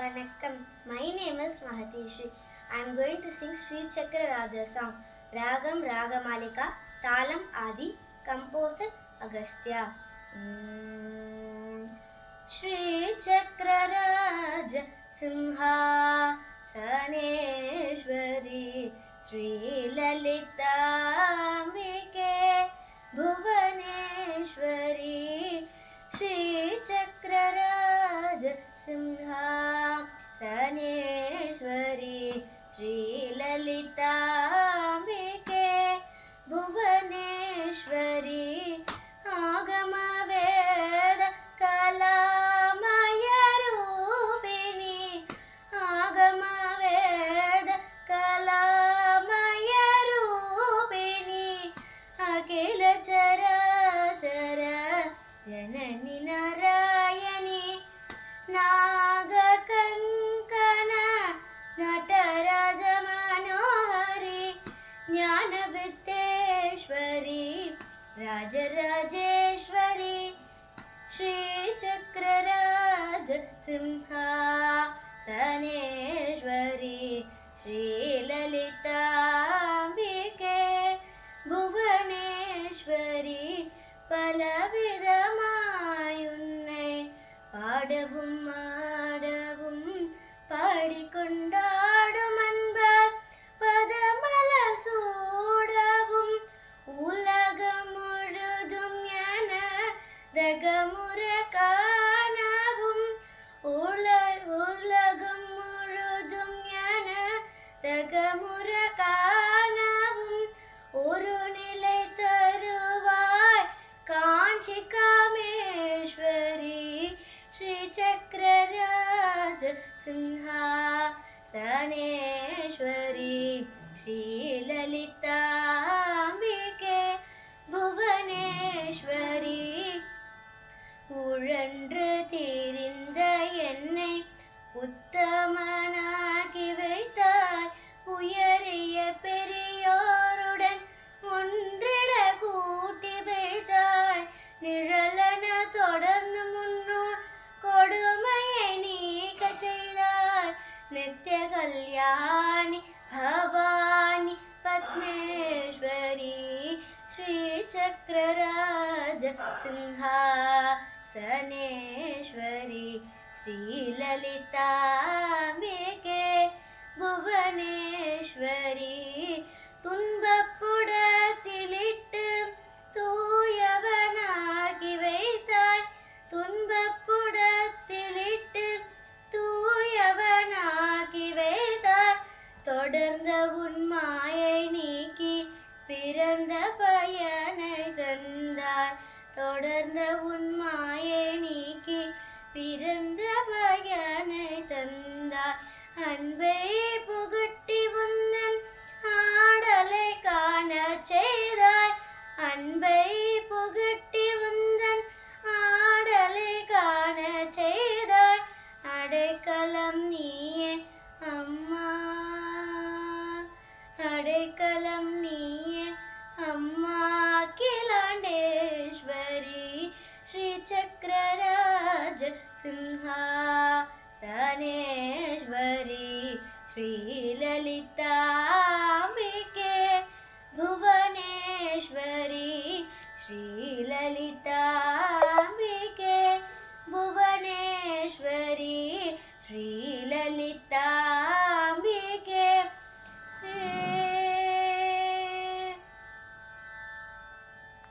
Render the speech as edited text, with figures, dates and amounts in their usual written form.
Vanakkam. My name is Mahatishi. I am going to sing Sri Chakra Raja song. Ragam Ragamalika, Talam Adi, composer Agastya. Sri Chakra Raja Simha Saneshwari Sri Lalita Ambike Bhuvaneshwari Sri Chakra Raja Simha Saneshwari Sri Lalita Ambike Bhuvaneshwari Agama Veda Kalamaya Rupini Agama Veda Kalamaya Rupini Akila Chara Chara Janani Narayani Naga Kankana Nataraja Manohari Jnana Vitteshwari Rajarajeshwari Sri Chakra Raja Simha Saneshwari Sri Lalita Ambike Bhuvaneshwari பலவிதமாயுன்னை பாடவும் ஆடவும் பாடிக்கொண்டாடும் அன்பர் பதமல சூடவும் உலகம் முழுதும் என தகமுற காணவும் உலகம் முழுதும் என தகமுற காணவும் ஒரு நிலை தருவாய் காஞ்சி காமேஸ்வரி ஸ்ரீ சக்கர ராஜ சிம்ஹா சனேஸ்வரி ஸ்ரீ லலிதாம்பிகே புவனேஸ்வரி உழன்று தீரிந்த என்னை உத்தமனாக்கி வைத்தாய் உயரிய பெரியோருடன் ஒன்றிட கூட்டி வைத்தாய் நிழலன தொடர்ந்து முன்னோர் கொடுமையை நீக்க செய்தாய் நித்ய கல்யாணி பவானி பத்மேஸ்வரி ஸ்ரீ சக்கர ராஜ சிம்ஹா சனேஸ்வரி ஸ்ரீ லலிதாம்பிகே புவனேஸ்வரி துன்பப்புடத்திலிட்டு தூயவனாகி வைத்தாய் துன்பப்புடத்திலிட்டு தூயவனாகி வைத்தாய் தொடர்ந்த உன் மாயை நீக்கி பிறந்த பயனை தந்தாய் தொடர்ந்த உன் மாயை நீக்கி பிறந்த பயனை தந்தாய் அன்பை புகட்டி உந்தன் ஆடலை காண செய்தாய் அன்பை புகட்டி உந்தன் ஆடலை காண செய்தாய் அடைக்கலம் நீயே அம்மா அடைக்கலம் நீயே அம்மா அகிலாண்டேஸ்வரி ஸ்ரீ சக்கர ராஜ சிம்ஹா சனேஸ்வரி ஸ்ரீ